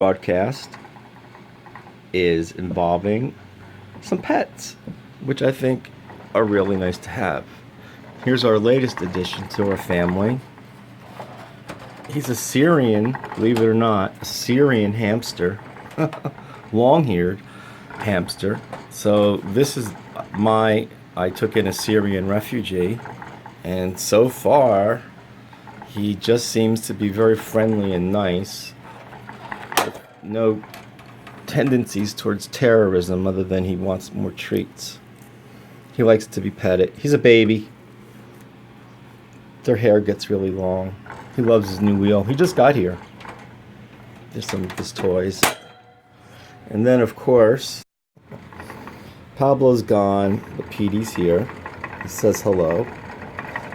broadcast is involving some pets, which I think are really nice to have. Here's our latest addition to our family. He's a Syrian, believe it or not, a Syrian hamster, long-haired hamster. So this is I took in a Syrian refugee, and so far he just seems to be very friendly and nice. No tendencies towards terrorism other than he wants more treats. He likes to be petted. He's a baby. Their hair gets really long. He loves his new wheel. He just got here. There's some of his toys. And then, of course, Pablo's gone, but Petey's here. He says hello.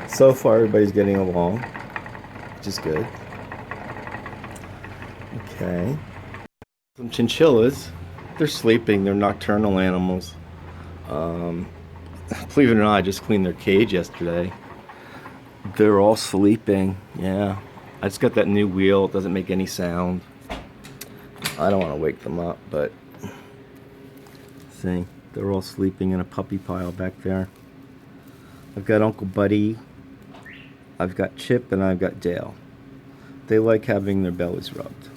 So far, everybody's getting along, which is good. Okay. Some chinchillas. They're sleeping. They're nocturnal animals. Believe it or not, I just cleaned their cage yesterday. They're all sleeping. Yeah. I just got that new wheel. It doesn't make any sound. I don't want to wake them up, but see, they're all sleeping in a puppy pile back there. I've got Uncle Buddy, I've got Chip, and I've got Dale. They like having their bellies rubbed.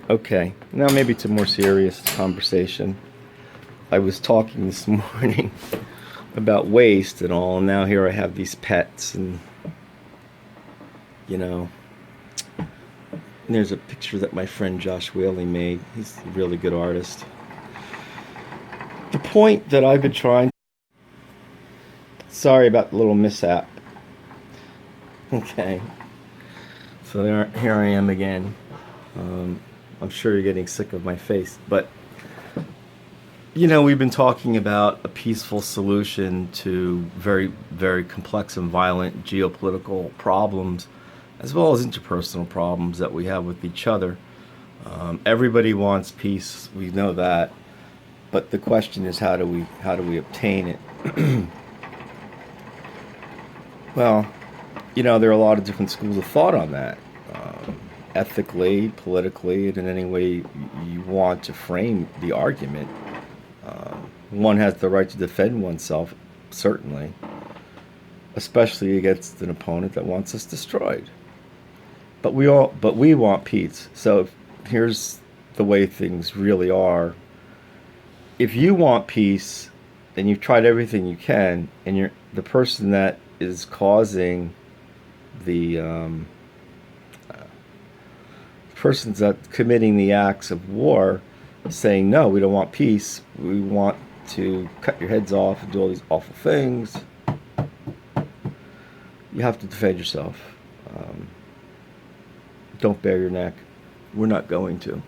Okay, now maybe to more serious conversation. I was talking this morning about waste and all, and now here I have these pets, and there's a picture that my friend Josh Whaley made. He's a really good artist. The point that I've been trying... Sorry about the little mishap. Okay. So here I am again. I'm sure you're getting sick of my face, but we've been talking about a peaceful solution to very, very complex and violent geopolitical problems, as well as interpersonal problems that we have with each other. Everybody wants peace, we know that, but the question is how do we obtain it? Well, there are a lot of different schools of thought on that. Ethically, politically, and in any way you want to frame the argument. One has the right to defend oneself, certainly, especially against an opponent that wants us destroyed. But we want peace. So here's the way things really are. If you want peace, and you've tried everything you can, and you're the person that is causing the persons that committing the acts of war, saying no, we don't want peace, we want to cut your heads off and do all these awful things, you have to defend yourself. Don't bare your neck. We're not going to.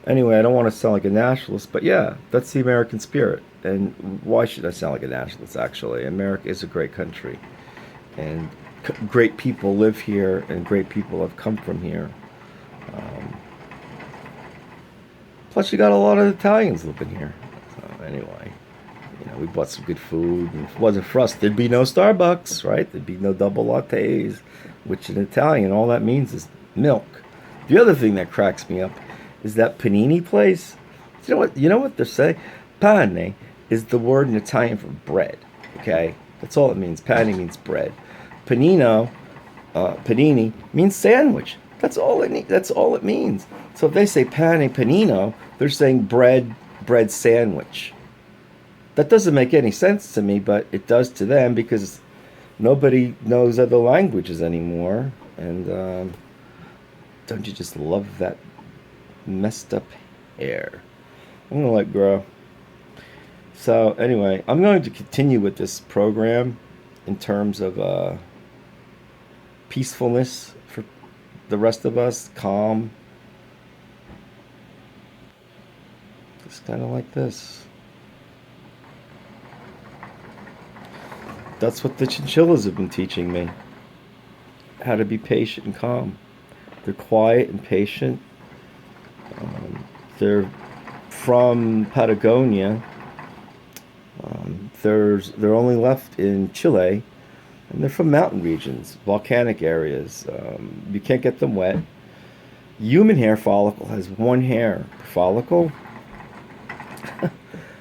Anyway, I don't want to sound like a nationalist, but yeah, that's the American spirit. And why should I sound like a nationalist, actually? America is a great country. And great people live here, and great people have come from here. Plus, you got a lot of Italians living here. So anyway, we bought some good food. And if it wasn't for us, there'd be no Starbucks, right? There'd be no double lattes, which in Italian, all that means is milk. The other thing that cracks me up is that panini place. You know what they're saying? Pane is the word in Italian for bread. Okay, that's all it means. Pane means bread. Panino, panini means sandwich. That's all it means. So if they say pane panino, they're saying bread sandwich. That doesn't make any sense to me, but it does to them because nobody knows other languages anymore. And don't you just love that messed up hair? I'm gonna let it grow. So anyway, I'm going to continue with this program in terms of peacefulness for the rest of us, calm. Just kind of like this. That's what the chinchillas have been teaching me. How to be patient and calm. They're quiet and patient. They're from Patagonia. They're only left in Chile, And they're from mountain regions, volcanic areas. You can't get them wet. Human hair follicle has one hair per follicle.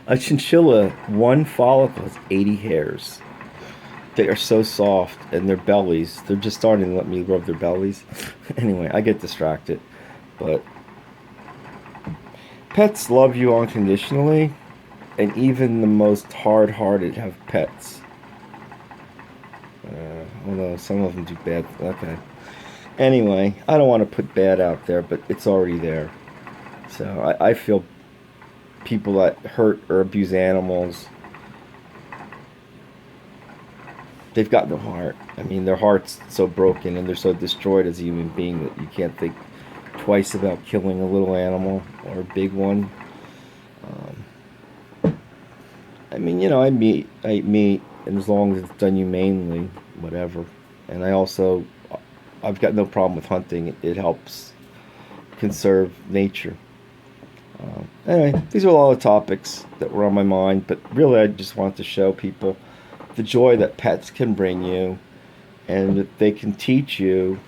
A chinchilla, one follicle has 80 hairs. They are so soft, and their bellies, they're just starting to let me rub their bellies. Anyway, I get distracted. But pets love you unconditionally, and even the most hard-hearted have pets. Although some of them do bad. Okay. Anyway, I don't want to put bad out there, but it's already there. So I feel people that hurt or abuse animals, they've got no heart. I mean, their heart's so broken and they're so destroyed as a human being that you can't think twice about killing a little animal or a big one. I mean, I eat meat, and as long as it's done humanely, whatever. And I've got no problem with hunting. It helps conserve nature. Anyway, these are a lot of topics that were on my mind, but really I just want to show people the joy that pets can bring you and that they can teach you.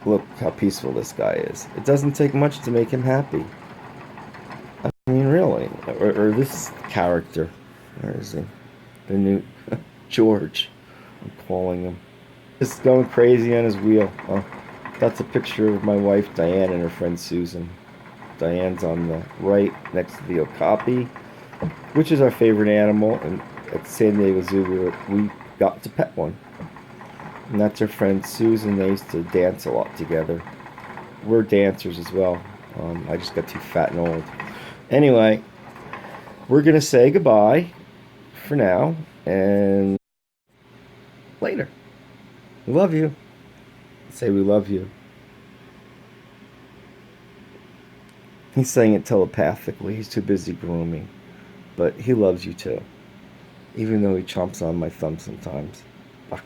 Look how peaceful this guy is. It doesn't take much to make him happy. I mean, really. Or this character. Where is he? The new George. I'm calling him. Just going crazy on his wheel. Oh, that's a picture of my wife Diane and her friend Susan. Diane's on the right next to the okapi, which is our favorite animal. And at San Diego Zoo, we got to pet one. And that's her friend Susan. They used to dance a lot together. We're dancers as well. I just got too fat and old. Anyway, we're going to say goodbye for now and later. We love you. Say we love you. He's saying it telepathically. He's too busy grooming. But he loves you too. Even though he chomps on my thumb sometimes. Bye.